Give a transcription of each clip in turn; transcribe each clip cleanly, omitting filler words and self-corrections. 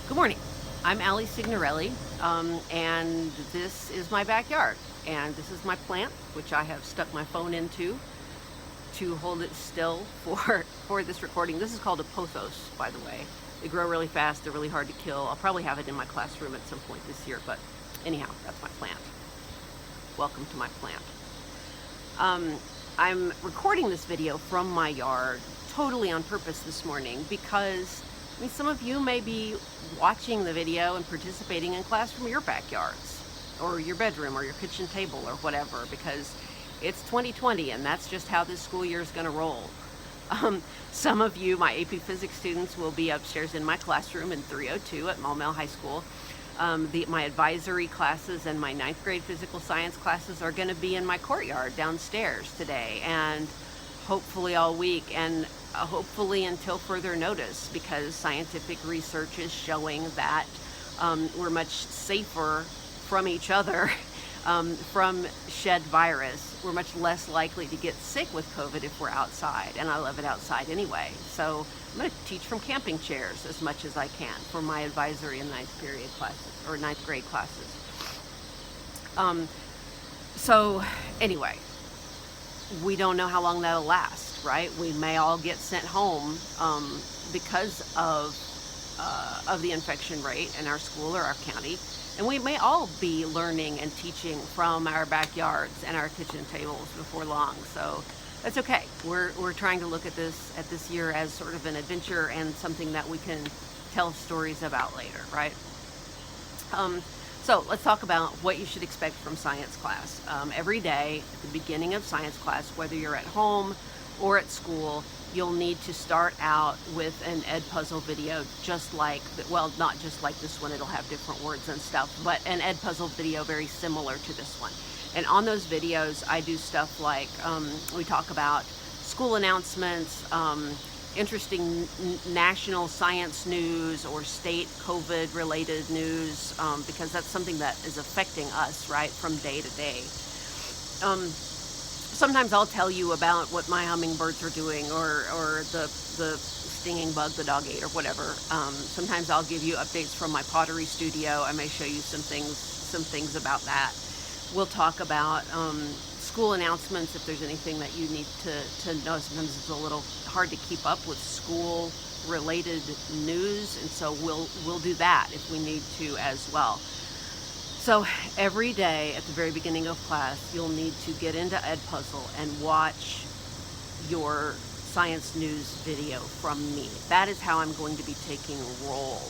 Good morning. I'm Allie Signorelli, and this is my backyard. And this is my plant, which I have stuck my phone into to hold it still for this recording. This is called a pothos, by the way. They grow really fast. They're really hard to kill. I'll probably have it in my classroom at some point this year, but anyhow, that's my plant. Welcome to my plant. I'm recording this video from my yard totally on purpose this morning because some of you may be watching the video and participating in class from your backyards or your bedroom or your kitchen table or whatever, because it's 2020 and that's just how this school year is going to roll. Some of you, my AP Physics students, will be upstairs in my classroom in 302 at Maumelle High School. My advisory classes and my 9th grade physical science classes are going to be in my courtyard downstairs today and hopefully all week, and hopefully until further notice, because scientific research is showing that we're much safer from each other from shed virus. We're much less likely to get sick with COVID if we're outside, and I love it outside anyway. So I'm going to teach from camping chairs as much as I can for my advisory and 9th period classes, or 9th grade classes. So anyway, we don't know how long that'll last, right? We may all get sent home because of the infection rate in our school or our county. And we may all be learning and teaching from our backyards and our kitchen tables before long. So that's okay. We're trying to look at this year as sort of an adventure and something that we can tell stories about later, right? So let's talk about what you should expect from science class. Every day at the beginning of science class, whether you're at home or at school, you'll need to start out with an Edpuzzle video, just like, well, not just like this one, it'll have different words and stuff, but an Edpuzzle video very similar to this one. And on those videos, I do stuff like, we talk about school announcements, interesting national science news or state COVID related news, because that's something that is affecting us, right, from day to day. Sometimes I'll tell you about what my hummingbirds are doing, or the stinging bug the dog ate or whatever. Sometimes I'll give you updates from my pottery studio. I may show you some things about that. We'll talk about school announcements if there's anything that you need to know. Sometimes it's a little hard to keep up with school related news, and so we'll do that if we need to as well. So every day at the very beginning of class, you'll need to get into Edpuzzle and watch your science news video from me. That is how I'm going to be taking roll.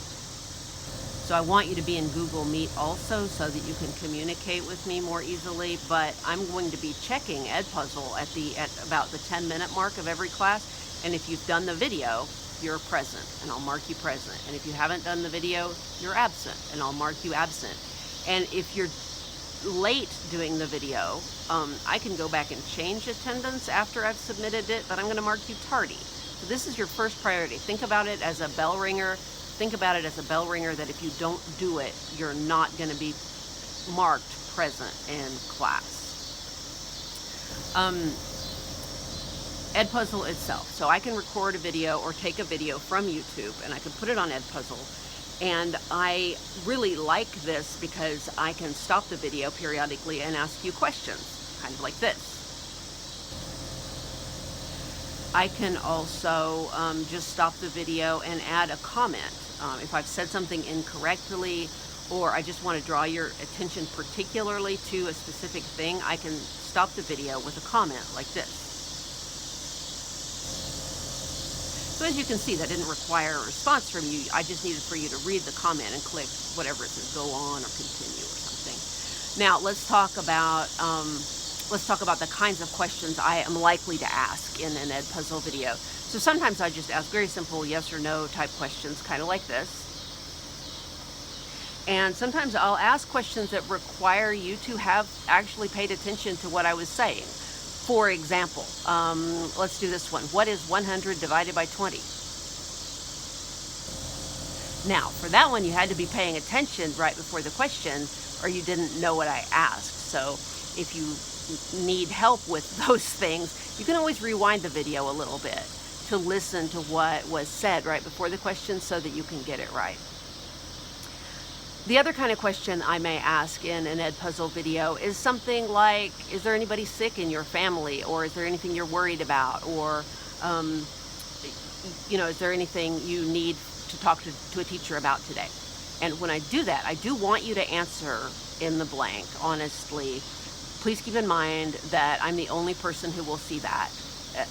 So I want you to be in Google Meet also so that you can communicate with me more easily, but I'm going to be checking Edpuzzle at about the 10-minute mark of every class, and if you've done the video, you're present, and I'll mark you present. And if you haven't done the video, you're absent, and I'll mark you absent. And if you're late doing the video, I can go back and change attendance after I've submitted it, but I'm going to mark you tardy. So this is your first priority. Think about it as a bell ringer. Think about it as a bell ringer that if you don't do it, you're not going to be marked present in class. Edpuzzle itself. So I can record a video or take a video from YouTube, and I can put it on Edpuzzle. And I really like this because I can stop the video periodically and ask you questions, kind of like this. I can also just stop the video and add a comment. If I've said something incorrectly, or I just want to draw your attention particularly to a specific thing, I can stop the video with a comment like this. So as you can see, that didn't require a response from you. I just needed for you to read the comment and click whatever it says, go on or continue or something. Now let's talk about the kinds of questions I am likely to ask in an Edpuzzle video. So sometimes I just ask very simple yes or no type questions, kind of like this. And sometimes I'll ask questions that require you to have actually paid attention to what I was saying. For example, let's do this one. What is 100 divided by 20? Now, for that one, you had to be paying attention right before the question, or you didn't know what I asked. So if you need help with those things, you can always rewind the video a little bit to listen to what was said right before the question so that you can get it right. The other kind of question I may ask in an Edpuzzle video is something like, is there anybody sick in your family? Or is there anything you're worried about? Or, is there anything you need to talk to a teacher about today? And when I do that, I do want you to answer in the blank, honestly. Please keep in mind that I'm the only person who will see that.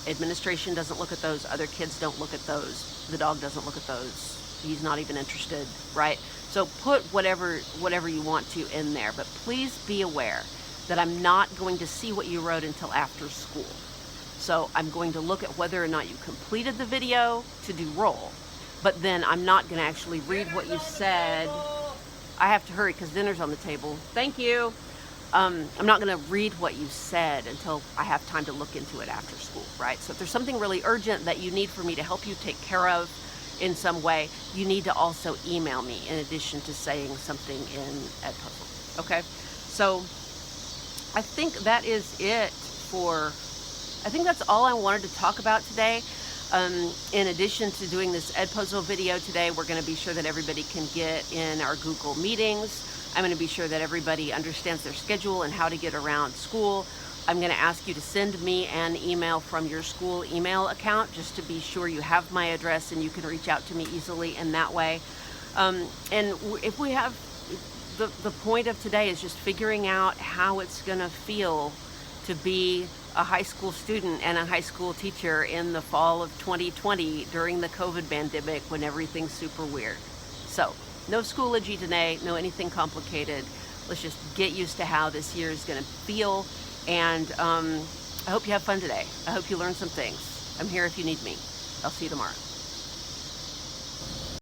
Administration doesn't look at those. Other kids don't look at those. The dog doesn't look at those. He's not even interested, right? So put whatever you want to in there, but please be aware that I'm not going to see what you wrote until after school. So I'm going to look at whether or not you completed the video to do roll, but then I'm not going to actually read what you said. I have to hurry because dinner's on the table. Thank you. I'm not going to read what you said until I have time to look into it after school, right? So if there's something really urgent that you need for me to help you take care of in some way, you need to also email me in addition to saying something in Edpuzzle, okay? So I think that is it I think that's all I wanted to talk about today. In addition to doing this Edpuzzle video today, we're going to be sure that everybody can get in our Google meetings. I'm going to be sure that everybody understands their schedule and how to get around school. I'm going to ask you to send me an email from your school email account just to be sure you have my address and you can reach out to me easily in that way. And if we have, the point of today is just figuring out how it's going to feel to be a high school student and a high school teacher in the fall of 2020 during the COVID pandemic when everything's super weird. So, no Schoology today, no anything complicated. Let's just get used to how this year is going to feel. And I hope you have fun today. I hope you learned some things. I'm here if you need me. I'll see you tomorrow.